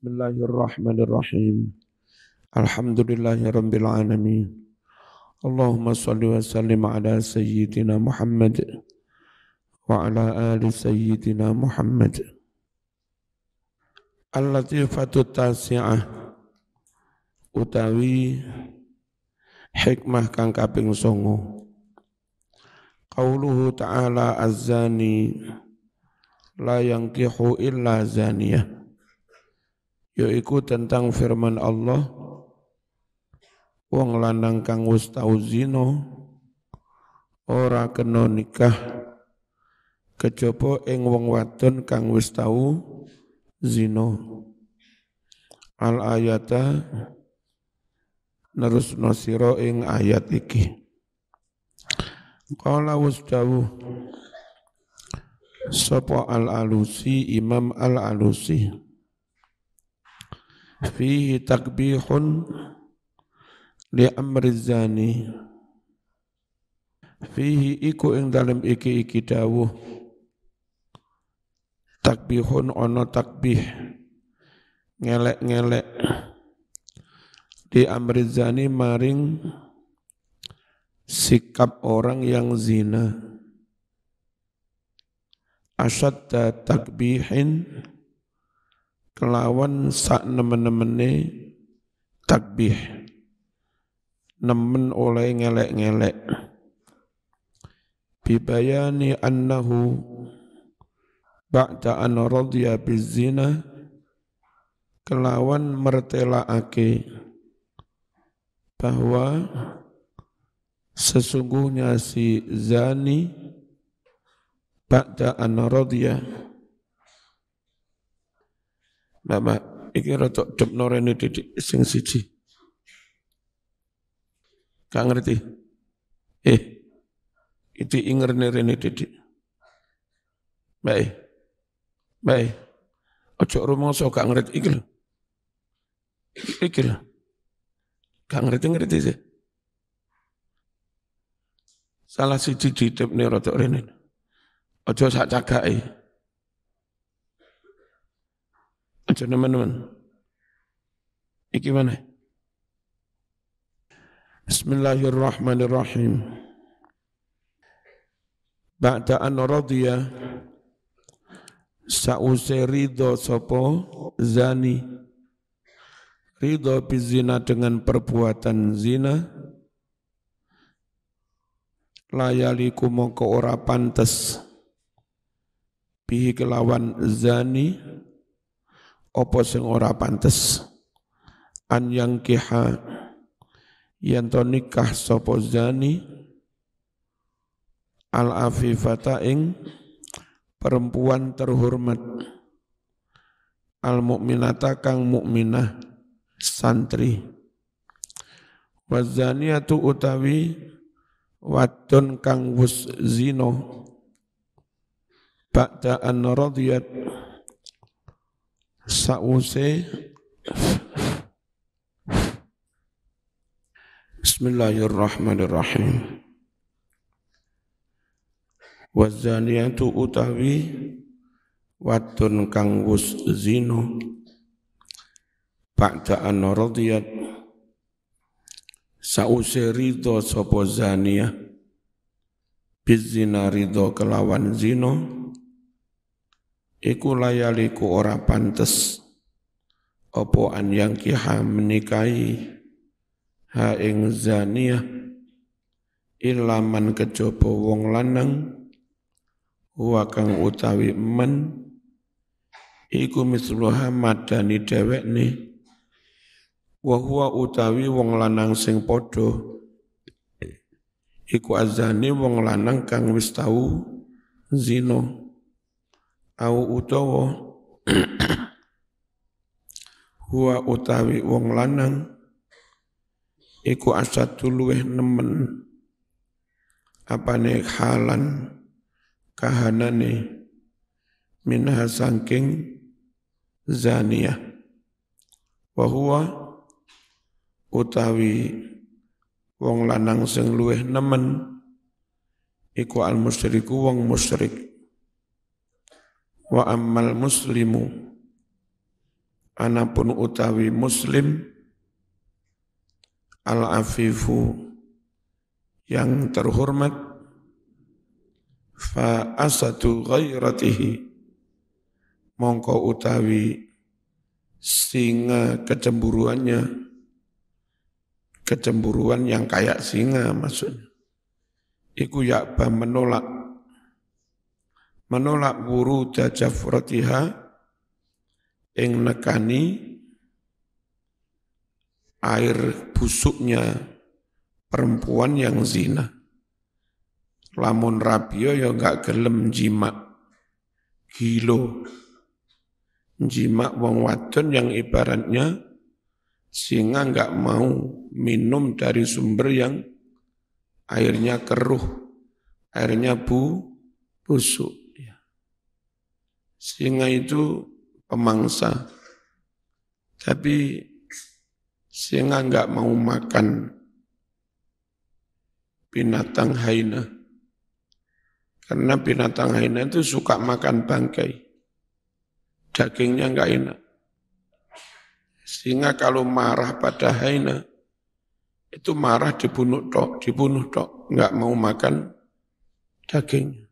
Bismillahirrahmanirrahim. Alhamdulillahirabbil alamin. Allahumma shalli wa sallim ala sayyidina Muhammad wa ala ali sayyidina Muhammad. Al-latifatu tasi'ah utawi hikmah kang kaping 9. Qauluhu ta'ala az-zani la yankihu illa zaniyah. Yaiku tentang firman Allah, wong lanang kang wis tau zina ora kena nikah kejaba ing wong wadon kang wis tau zina. Al ayata nerusno sira ing ayat iki. Qala wasdawu sapa al-Alusi, Imam al-Alusi, fihi takbihun li amri zani. Fihi iku ing dalem iki dawuh takbihun ono takbih ngelek-ngelek di amri zani maring sikap orang yang zina. Asyadda takbihin kelawan sak nemen-nemene takbih, nemen oleh ngelek-ngelek. Bibayani annahu ba'da an radhiya bizina, kelawan mertelaake bahwa sesungguhnya si zani ba'da an radhiya. Mbak, iki rada depno rene didik sing siji. Gak ngerti? Itu ingerne rene didik. Mbak, ojo rumangsa gak ngerti iki lho. Iki lho. Gak ngerti sih. Salah siji didepne rada rene. Ojo sak cagake. Aja teman-teman. Iki mana? Bismillahirrahmanirrahim. Ba'da an radhiya sa'use ridho sopo zani. Ridho bizina dengan perbuatan zina. Layaliku mongko ora pantes bihi kelawan zani. Apa sing ora pantes an yang kiha yen to nikah sapa zani al afifata ing perempuan terhormat al mukminata kang mukminah santri wa zaniatu utawi wadon kang wus zina ba'da an radiyat sa'use. Bismillahirrahmanirrahim. Wazaniyatu utawi wadon kang wus zina ba'da an radiyat sa'use ridho sapa zaniyah bizina ridho kelawan zina. Iku layaliku ora pantes opo an yang kiha menikahi ha ing zaniyah ilaman kejaba wong lanang huwa kang utawi men iku misluha madani dhewekne wa huwa utawi wong lanang sing padha iku azani wong lanang kang wis tau zina. Au utawa huwa utawi wong lanang iku asadu luweh nemen apane halan kahanane minha sangking zaniyah wa huwa utawi wong lanang sing luweh nemen iku al musyriku wong musyrik. Wa ammal muslimu anapun utawi muslim al-afifu yang terhormat fa asatu ghairatihi mongko utawi singa kecemburuan yang kayak singa maksudnya iku yakba menolak wuruda jafratiha ing nekani air busuknya perempuan yang zina. Lamun rabia ya enggak gelem jima. Gilo. Jima wong wadon yang ibaratnya singa enggak mau minum dari sumber yang airnya keruh. Airnya busuk. Singa itu pemangsa. Tapi singa enggak mau makan binatang haina. Karena binatang haina itu suka makan bangkai. Dagingnya enggak enak. Singa kalau marah pada haina, itu marah dibunuh tok, enggak mau makan dagingnya.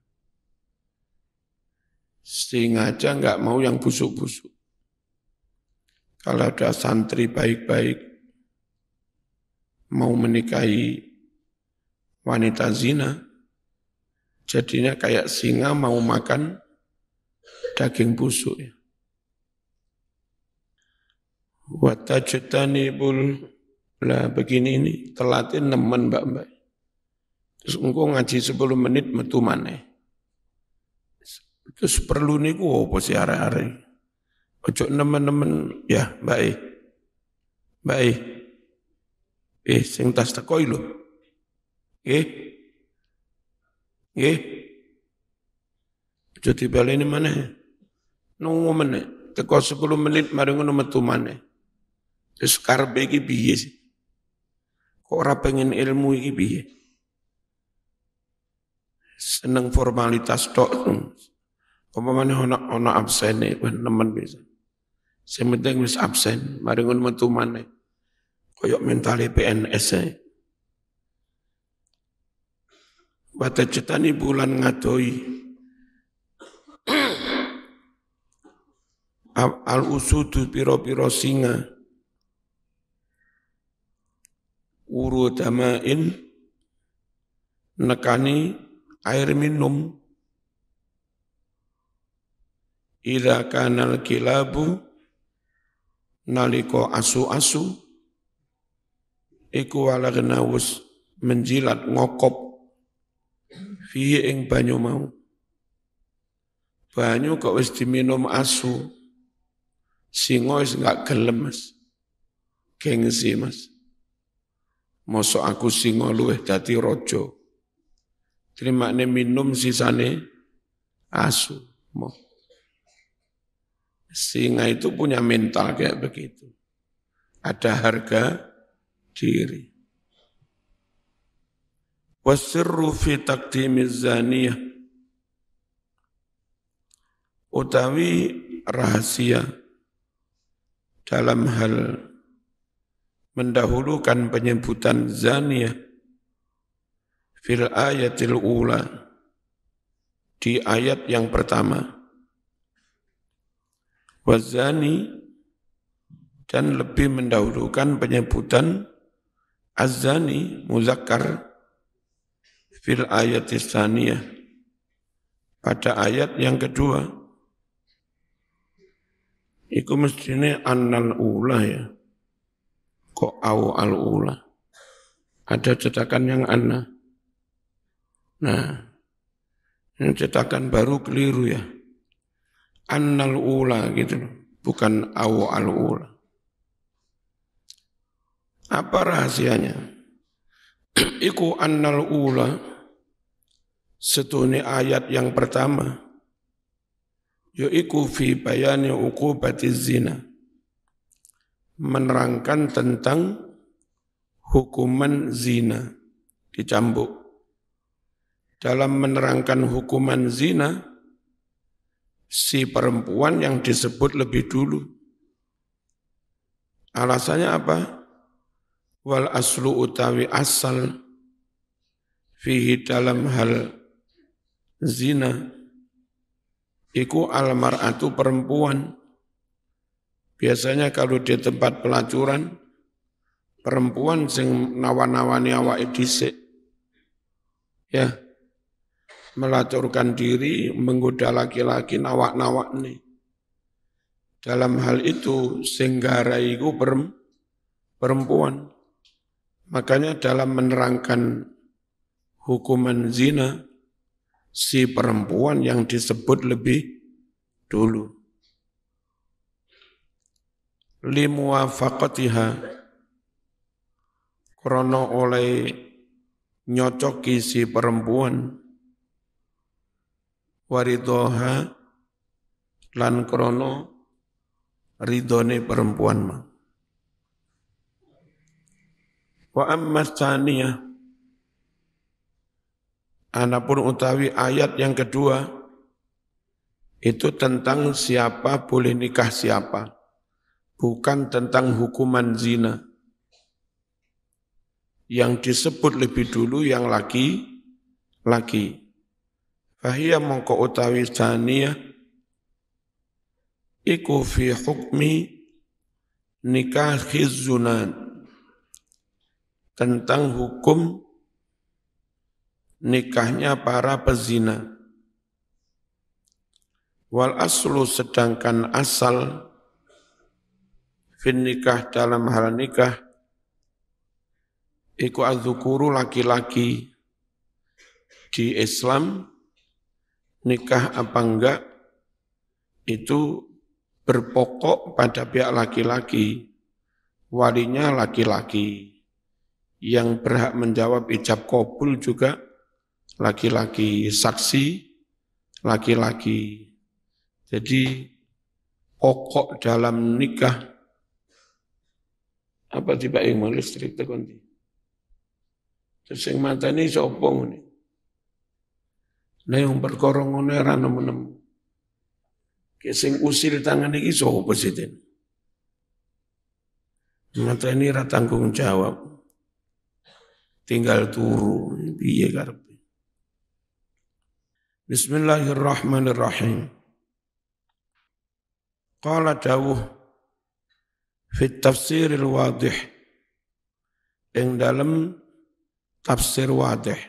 Singa aja enggak mau yang busuk-busuk. Kalau ada santri baik-baik, mau menikahi wanita zina, jadinya kayak singa mau makan daging busuk. Watajutanibul lah begini ini telatin nemen mbak-mbak. Terus engkau ngaji 10 menit metu maneh. Terus perlu niku apa sih are-are. Ojo nemen-nemen ya mbak. Mbak. Sing tas tekoi lho. Nggih. Ojo dibaleni maneh. Nunggu meneh. Teko 10 menit mari ngono metu maneh. Terus karepe iki piye sih? Kok ora pengen ilmu iki piye? Seneng formalitas tok. Umpamane ana absene nemen bisa. Sing penting wis absen, mari ngono metu maneh. Koyok mentale PNS ae. Bata cetani bulan ngadoi. Al-usudu piro-piro singa. Urudamain nekani air minum. Idza kanal kilabu naliko asu-asu iku walagna wus menjilat ngokop fihi ing banyu mau. Banyu kok wis diminum asu. Singa wis enggak gelem Mas. Gengsi Mas. Mosok aku singa luweh dadi raja. Terima minum sisane asu. Singa itu punya mental kayak begitu. Ada harga diri. Wasirru fi taqdimiz zaniyah. Utawi rahasia dalam hal mendahulukan penyebutan zaniyah fil ayatil ula di ayat yang pertama. Wazani dan lebih mendahulukan penyebutan az-zani muzakkar fil ayatis tsaniyah pada ayat yang kedua. Iku mestine annal ula ya. Kok au al ula. Ada cetakan yang anna. Nah, ini cetakan baru keliru ya. Annal ula gitu loh, bukan au al ula. Apa rahasianya? Iku annal ula setune ayat yang pertama yaiku fi bayani uqubatiz zina, menerangkan tentang hukuman zina, dicambuk. Dalam menerangkan hukuman zina, si perempuan yang disebut lebih dulu. Alasannya apa? Wal aslu utawi asal fihi dalam hal zina iku al mar'atu perempuan. Biasanya kalau di tempat pelacuran perempuan sing nawan-nawani awake dhisik ya melacurkan diri menggoda laki-laki nawak-nawak nih. Dalam hal itu sing garai iku perempuan. Makanya dalam menerangkan hukuman zina, si perempuan yang disebut lebih dulu. Limuwafaqatiha, krono oleh nyocoki si perempuan, waridoha lan krono ridone perempuan ma. Wa amma tsaniyah, anapun utawi ayat yang kedua, itu tentang siapa boleh nikah siapa, bukan tentang hukuman zina. Yang disebut lebih dulu yang laki. Fahiyya mongko utawi tsaniyah, iku fi hukmi nikahiz zunan, tentang hukum nikahnya para pezina. Wal aslu sedangkan asal fin nikah dalam hal nikah iku adzukuru laki-laki. Di Islam nikah apa enggak itu berpokok pada pihak laki-laki, walinya laki-laki. Yang berhak menjawab ijab kabul juga laki-laki, saksi laki-laki. Jadi pokok dalam nikah apa tiba yang listrik tekonti. Terus yang mata ini sopong ini. Nah yang perkara ngene ora nemu-nemu. Sing usil tangan iki sapa sih? Mata ini ra tanggung jawab. Tinggal turu, piye karepe. Bismillahirrahmanirrahim. Qala dawuh fit tafsiril wadih, ing dalam tafsir wadih.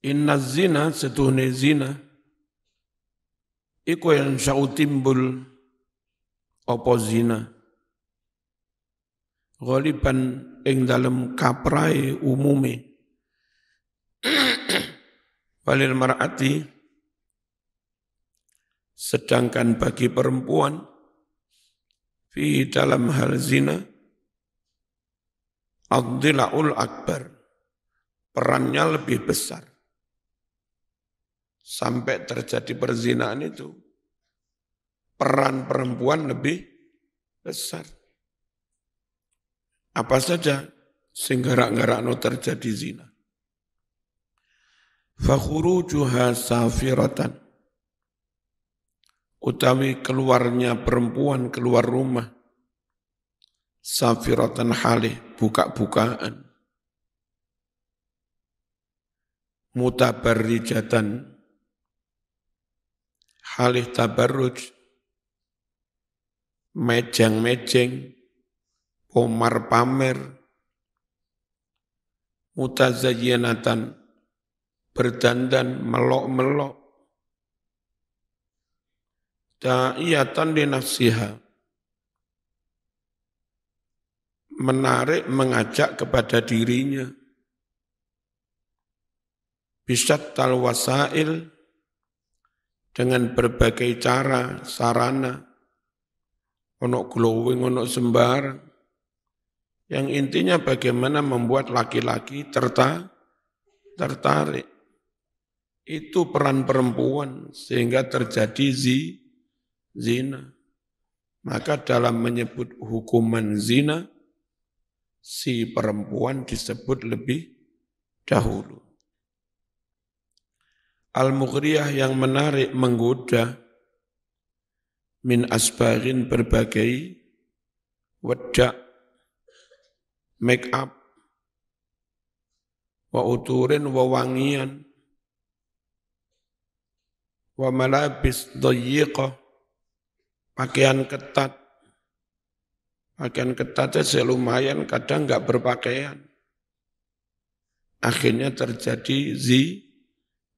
Inna zina setuhne zina iku yang sya'u timbul apa zina ghaliban ing dalam kaprai umume walil mar'ati, sedangkan bagi perempuan fi dalam hal zina ad-dila'ul akbar, perannya lebih besar. Sampai terjadi perzinahan itu peran perempuan lebih besar. Apa saja sehingga garak-garakno terjadi zina. Fakhurujuha safiratan, utawi keluarnya perempuan keluar rumah, safiratan halih buka-bukaan, mutabarrijatan halih tabarruj, mejang-mejeng, pomar pamer, mutazayyinatan berdandan melok-melok, da'iyatan li nafsiha menarik mengajak kepada dirinya, bisyattal wasail dengan berbagai cara, sarana, ono glowing, ono sembarang, yang intinya bagaimana membuat laki-laki tertarik. Itu peran perempuan sehingga terjadi zina. Maka dalam menyebut hukuman zina, si perempuan disebut lebih dahulu. Al-mughriyah yang menarik, menggoda, min asbarin berbagai wedak, make up, wa uturin wewangian, wa malabis dayyiqah, pakaian ketat. Pakaian ketatnya lumayan, kadang enggak berpakaian. Akhirnya terjadi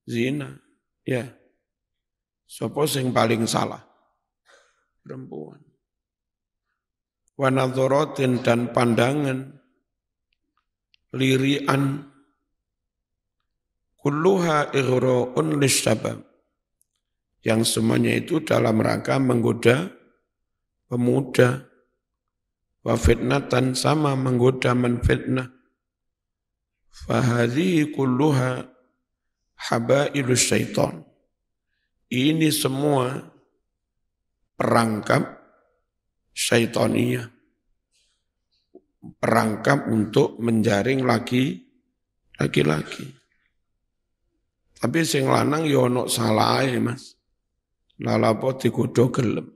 zina. Ya. Sopo sing paling salah? Perempuan. Wa nadharatin dan pandangan, lirian, kulluha ighra'un lisyabab. Yang semuanya itu dalam rangka menggoda pemuda. Wa fitnatan sama menggoda menfitnah. Fahadhihi kulluha habailus syaitan. Ini semua perangkap syaitaniyah. Perangkap untuk menjaring laki-laki. Tapi sing lanang ya ono salah ae, Mas. Lalapo digodho gelem.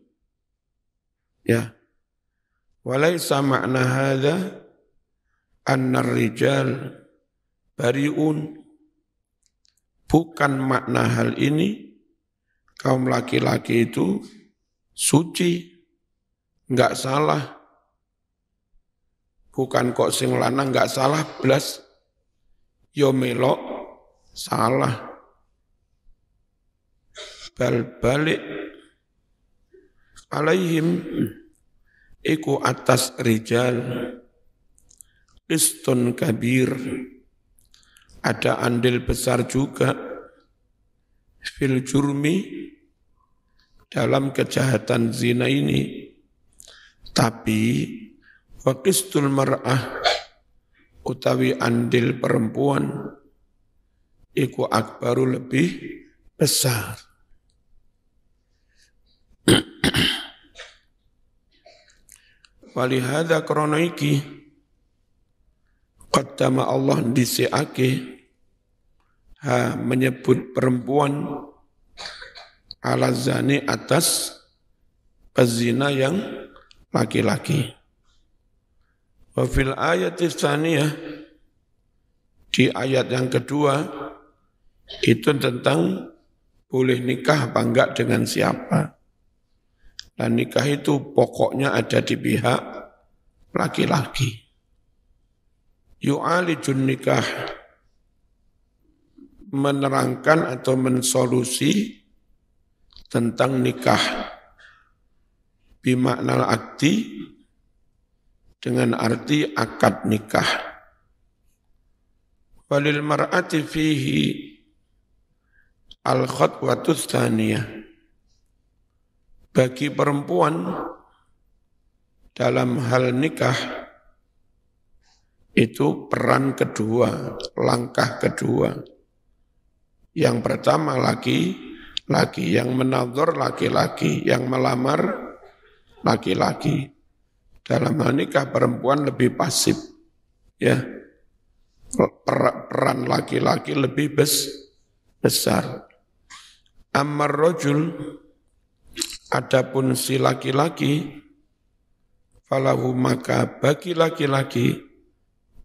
Ya. Walaisa makna hadza annar rijal bariun. Bukan makna hal ini kaum laki-laki itu suci, enggak salah. Bukan kok sing lanang enggak salah blas, yo melok salah. Balik alaihim iku atas rijal istun kabir, ada andil besar juga fil jurmi, dalam kejahatan zina ini. Tapi waqistul mar'ah, utawi andil perempuan iku akbaru, lebih besar. Walihada krono iki qaddama Allah disiake menyebut perempuan ala zani atas pezina yang laki-laki. Wa fil ayati tsaniyah, di ayat yang kedua itu tentang boleh nikah apa enggak dengan siapa. Dan nikah itu pokoknya ada di pihak laki-laki. Yu'alijun nikah, menerangkan atau mensolusi tentang nikah. Bimaknal akdi, dengan arti akad nikah. Walil mar'ati fihi al-khatwatus tsaniyah. Bagi perempuan dalam hal nikah itu peran kedua, langkah kedua. Yang pertama laki-laki, yang menadzur laki-laki, yang melamar laki-laki. Dalam hal nikah perempuan lebih pasif, ya. Peran laki-laki lebih besar. Ammar rajul, adapun si laki-laki, falahu maka bagi laki-laki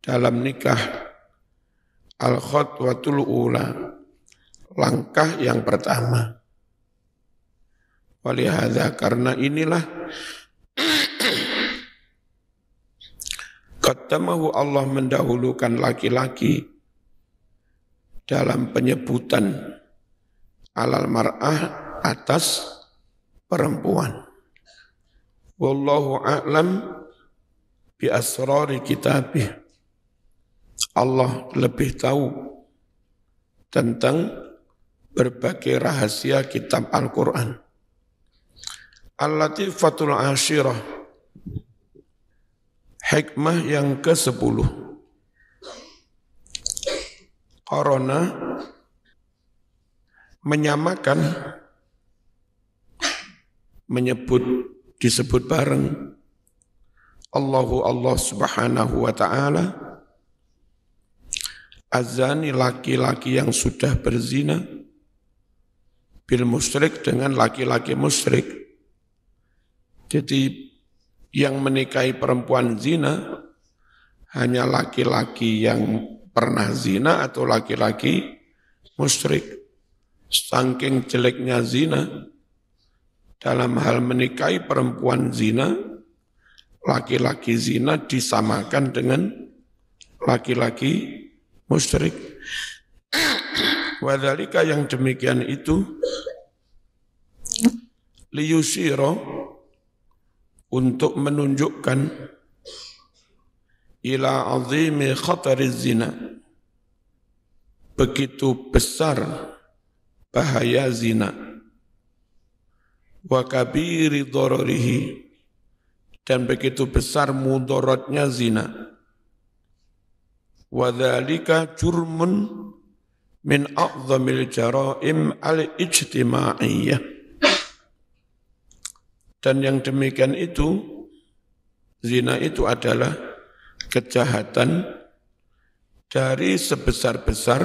dalam nikah al-khatwatul ula, langkah yang pertama. Walihada, karena inilah qaddamahu, Allah mendahulukan laki-laki dalam penyebutan alal mar'ah, atas perempuan. Wallahu a'lam bi asrari kitabih. Allah lebih tahu tentang berbagai rahasia kitab Al-Quran. Al-Latifatul Ashirah, hikmah yang ke-10. Qarana, menyamakan, disebut bareng Allah subhanahu wa ta'ala, azani, laki-laki yang sudah berzina, bil musyrik, dengan laki-laki musyrik. Jadi yang menikahi perempuan zina hanya laki-laki yang pernah zina atau laki-laki musyrik. Saking jeleknya zina, dalam hal menikahi perempuan zina, laki-laki zina disamakan dengan laki-laki musyrik. Wadhalika yang demikian itu liyusiro untuk menunjukkan ila azimi khatariz zina, begitu besar bahaya zina, wa kabiri dhararihi, dan begitu besar mudaratnya zina, wa dzalika jurmun min a'zamil jaraim al-ijtima'iyyah, dan yang demikian itu, zina itu adalah kejahatan dari sebesar-besar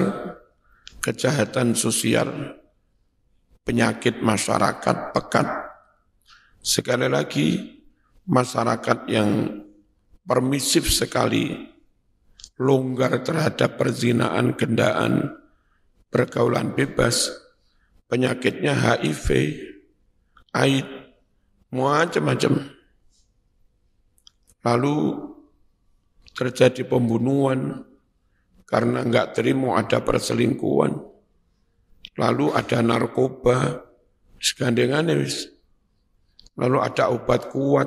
kejahatan sosial, penyakit masyarakat pekat. Sekali lagi, masyarakat yang permisif sekali, longgar terhadap perzinaan, gendaan, pergaulan bebas, penyakitnya HIV, AIDS, macam-macam. Lalu terjadi pembunuhan karena enggak terima ada perselingkuhan. Lalu ada narkoba, segandengannya wis. Lalu ada obat kuat.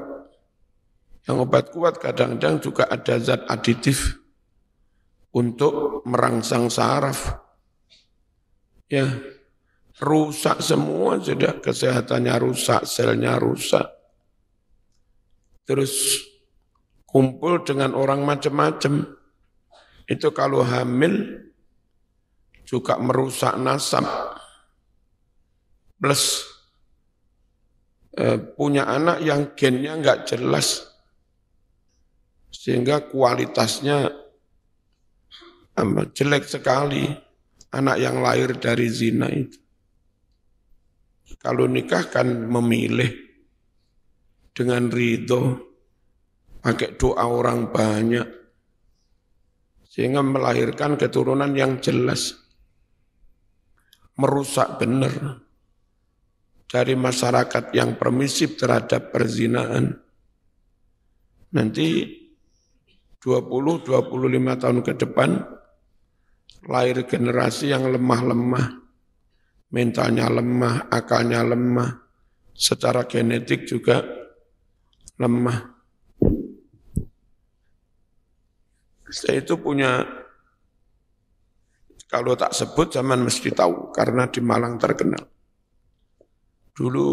Yang obat kuat kadang-kadang juga ada zat aditif untuk merangsang saraf. Ya, rusak semua sudah, kesehatannya rusak, selnya rusak. Terus kumpul dengan orang macam-macam. Itu kalau hamil juga merusak nasab. Plus punya anak yang gennya enggak jelas. Sehingga kualitasnya jelek sekali. Anak yang lahir dari zina itu. Kalau nikah kan memilih dengan ridho, pakai doa orang banyak, sehingga melahirkan keturunan yang jelas, merusak benar dari masyarakat yang permisif terhadap perzinaan. Nanti 20-25 tahun ke depan, lahir generasi yang lemah-lemah, mentalnya lemah, akalnya lemah, secara genetik juga lemah. Saya itu punya, kalau tak sebut zaman mesti tahu, karena di Malang terkenal. Dulu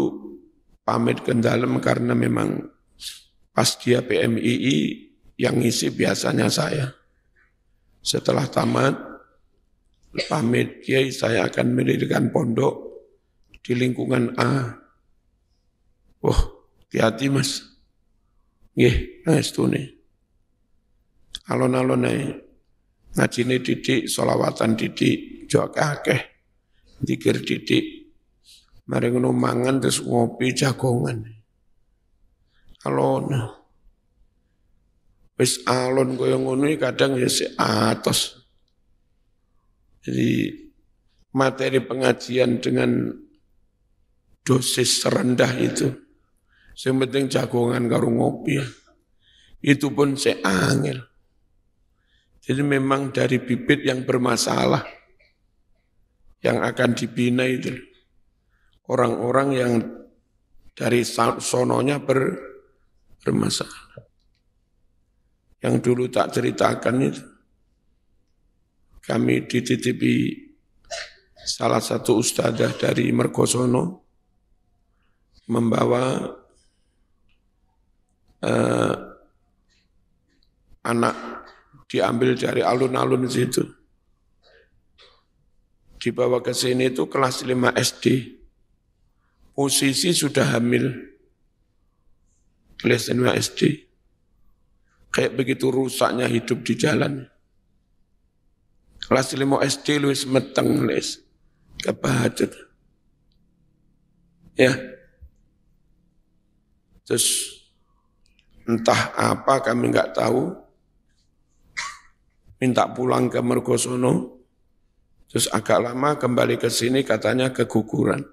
pamit ke dalam karena memang pas dia PMII yang ngisi biasanya saya. Setelah tamat, pamit kiai saya akan mendirikan pondok di lingkungan A. Wah, hati-hati mas. Nggih, ngestune. Alon-alon ae. Ngajine didik, sholawatan didik, juga akeh. Zikir didik. Mari ngono mangan terus ngopi jagongan. Alon. Wis alon kaya ngono kadang ya si atos. Jadi materi pengajian dengan dosis rendah itu, yang penting jagongan karo ngopi, itu pun saya angel. Jadi memang dari bibit yang bermasalah, yang akan dibina itu orang-orang yang dari sononya bermasalah. Yang dulu tak ceritakan itu, kami dititipi salah satu ustadzah dari Mergosono membawa anak diambil dari alun-alun situ. Dibawa ke sini itu kelas 5 SD. Posisi sudah hamil. Kelas 5 SD. Kayak begitu rusaknya hidup di jalan. Kelas 5 SD lu meteng les. Kebahacut. Ya. Terus entah apa kami nggak tahu, minta pulang ke Mergosono, terus agak lama kembali ke sini katanya keguguran.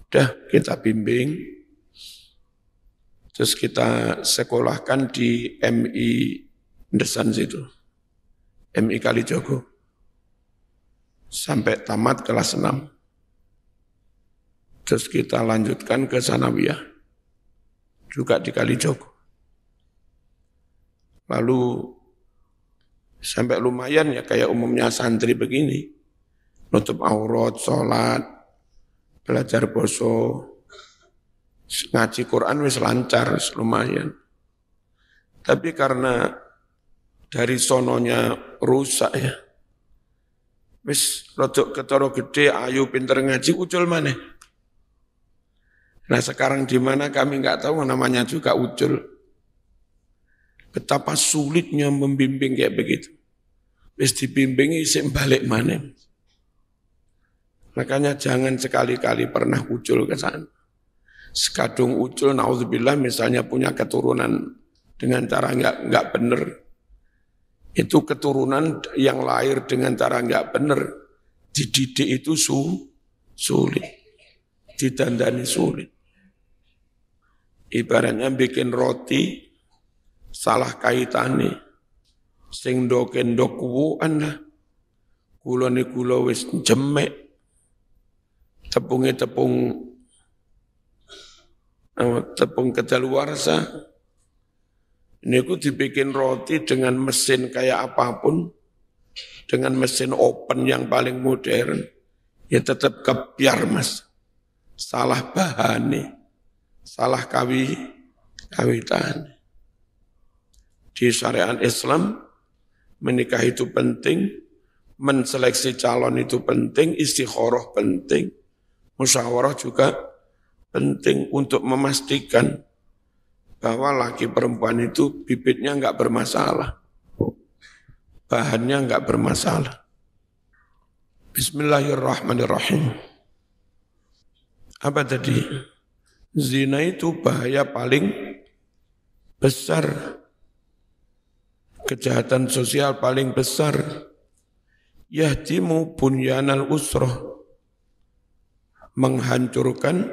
Udah kita bimbing, terus kita sekolahkan di MI Desan situ, MI Kalijogo, sampai tamat kelas 6. Terus kita lanjutkan ke Sanawiyah, juga di Kalijogo. Lalu sampai lumayan ya kayak umumnya santri begini, nutup aurat, sholat, belajar boso, ngaji Quran wis lancar, lumayan. Tapi karena dari sononya rusak ya, wis rodok ketara gede, ayu pinter ngaji, ucul maneh. Nah sekarang di mana kami nggak tahu, namanya juga ucul. Betapa sulitnya membimbing kayak begitu. Wis dibimbingi sing balik mana. Makanya jangan sekali-kali pernah ucul ke sana. Sekadung ucul, naudzubillah misalnya punya keturunan dengan cara nggak benar. Itu keturunan yang lahir dengan cara nggak benar. Dididik itu sulit. Didandani sulit. Ibaratnya bikin roti, salah kaitane, sing ndok kuwuan lah, gulane gula wis jemek, tepung kedaluarsa, niku dibikin roti dengan mesin kayak apapun, dengan mesin oven yang paling modern, ya tetap kebiar mas, salah bahane, salah kawitan. Di syariat Islam, menikah itu penting, menseleksi calon itu penting, istikharah penting, musyawarah juga penting untuk memastikan bahwa laki perempuan itu bibitnya enggak bermasalah, bahannya enggak bermasalah. Bismillahirrahmanirrahim. Apa tadi? Zina itu bahaya paling besar. Kejahatan sosial paling besar, yahdimu bunyanal usroh, menghancurkan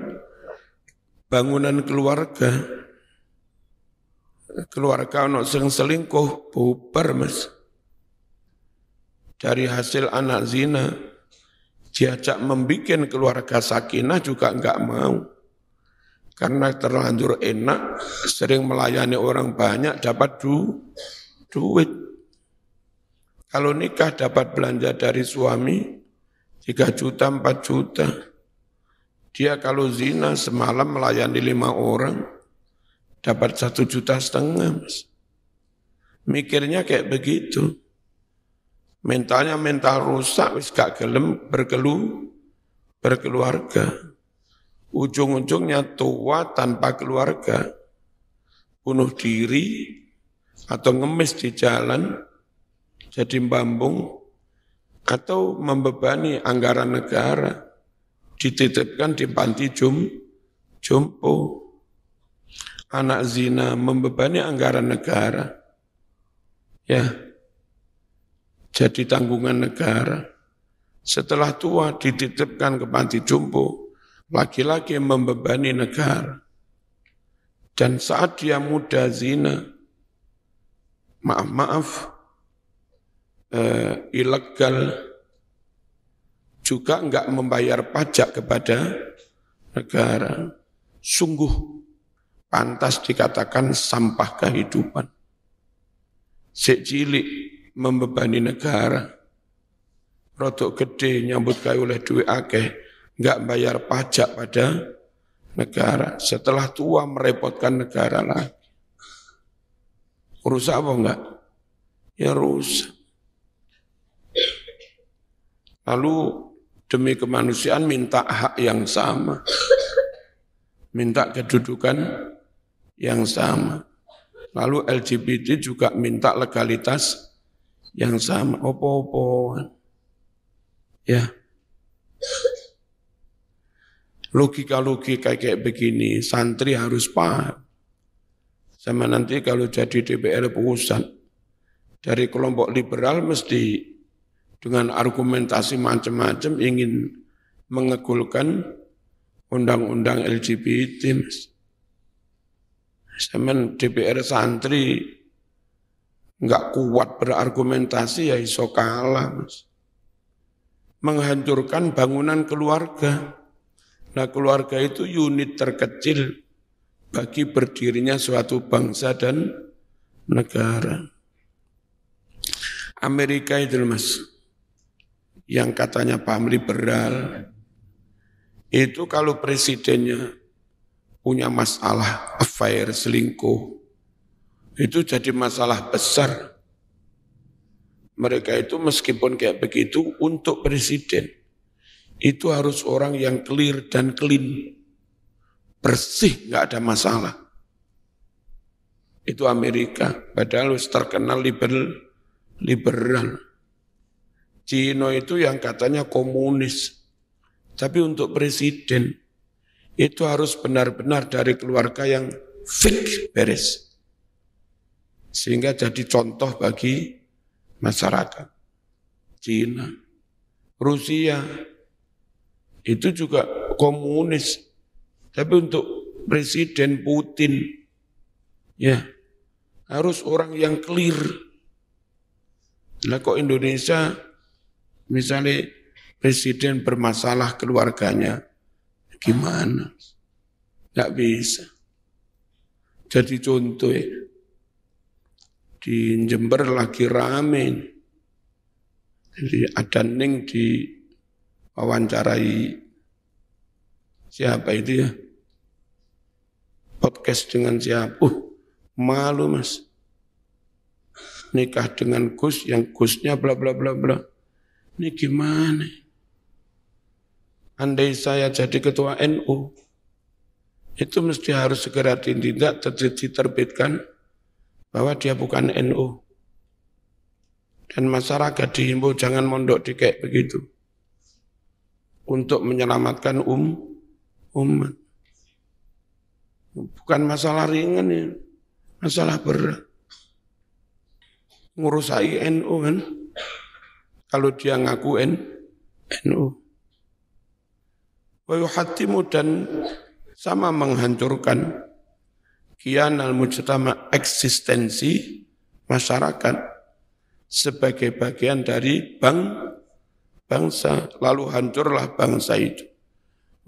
bangunan keluarga. Keluarga ono sing selingkuh, bubar mas. Dari hasil anak zina, diajak membikin keluarga sakinah juga enggak mau. Karena terlanjur enak, sering melayani orang banyak, dapat duit. Kalau nikah dapat belanja dari suami 3 juta, 4 juta. Dia kalau zina semalam melayani 5 orang, dapat 1,5 juta. Mas. Mikirnya kayak begitu. Mentalnya mental rusak, wis gak gelem berkeluarga. Ujung-ujungnya tua tanpa keluarga. Bunuh diri, atau ngemis di jalan, jadi mbambung, atau membebani anggaran negara, dititipkan di panti jompo. Anak zina membebani anggaran negara, ya, jadi tanggungan negara. Setelah tua dititipkan ke panti jompo, laki-laki membebani negara. Dan saat dia muda zina, ilegal, juga enggak membayar pajak kepada negara. Sungguh pantas dikatakan sampah kehidupan. Sik cilik membebani negara, rodok gede nyambut gawe oleh duit akeh, enggak bayar pajak pada negara. Setelah tua merepotkan negara lagi. Rusak apa enggak? Ya rusak. Lalu demi kemanusiaan minta hak yang sama. Minta kedudukan yang sama. Lalu LGBT juga minta legalitas yang sama. Opo-opo. Ya. Logika-logika kayak begini, santri harus paham. Sama nanti kalau jadi DPR pusat, dari kelompok liberal mesti dengan argumentasi macam-macam ingin mengegulkan undang-undang LGBT. Sama DPR santri nggak kuat berargumentasi ya iso kalah, Mas. Menghancurkan bangunan keluarga. Nah, keluarga itu unit terkecil bagi berdirinya suatu bangsa dan negara. Amerika itu, Mas, yang katanya paham liberal, itu kalau presidennya punya masalah affair, selingkuh, itu jadi masalah besar. Mereka itu meskipun kayak begitu, untuk presiden, itu harus orang yang clear dan clean. Bersih, nggak ada masalah. Itu Amerika, padahal terkenal liberal. Cina itu yang katanya komunis. Tapi untuk presiden, itu harus benar-benar dari keluarga yang fit, beres. Sehingga jadi contoh bagi masyarakat. Cina, Rusia, itu juga komunis. Tapi untuk Presiden Putin, ya harus orang yang clear. Nah kok Indonesia, misalnya Presiden bermasalah keluarganya, gimana? Nggak bisa. Jadi contoh ya, di Jember lagi rame. Jadi ada Ning di wawancarai siapa itu ya? Podcast dengan siapa? Malu Mas. Nikah dengan Gus yang Gusnya bla bla bla bla. Ini gimana? Andai saya jadi ketua NU, itu mesti harus segera ditindak, diterbitkan bahwa dia bukan NU. Dan masyarakat dihimbau jangan mondok di kayak begitu. Untuk menyelamatkan umat. Bukan masalah ringan ya, masalah berat. Ngurusai NU kan, kalau dia ngaku NU. Wa yuhattimu, dan sama menghancurkan kianal mujtama, eksistensi masyarakat sebagai bagian dari bangsa, lalu hancurlah bangsa itu.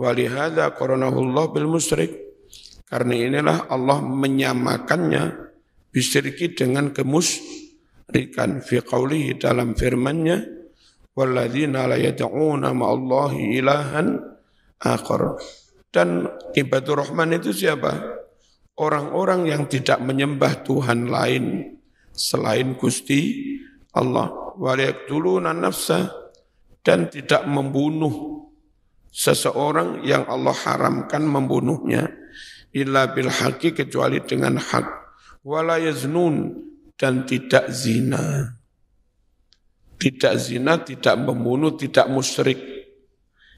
Walihada qaranahullah bil musyrik, karena inilah Allah menyamakannya bisyirki dengan kemusyrikan fi qawlihi, dalam firman-Nya, walladzina la yad'una ma'allahi ilahan akhar. Dan ibadur rahman itu siapa? Orang-orang yang tidak menyembah Tuhan lain selain Gusti Allah. Wa yaqtuluna nafsa, dan tidak membunuh seseorang yang Allah haramkan membunuhnya, illa bil haqqi, kecuali dengan hak. Wala yaznun, dan tidak zina. Tidak zina, tidak membunuh, tidak musyrik.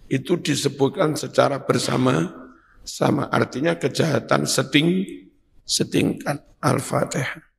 Itu disebutkan secara bersama-sama. Artinya kejahatan setingkat. Al-Fatihah.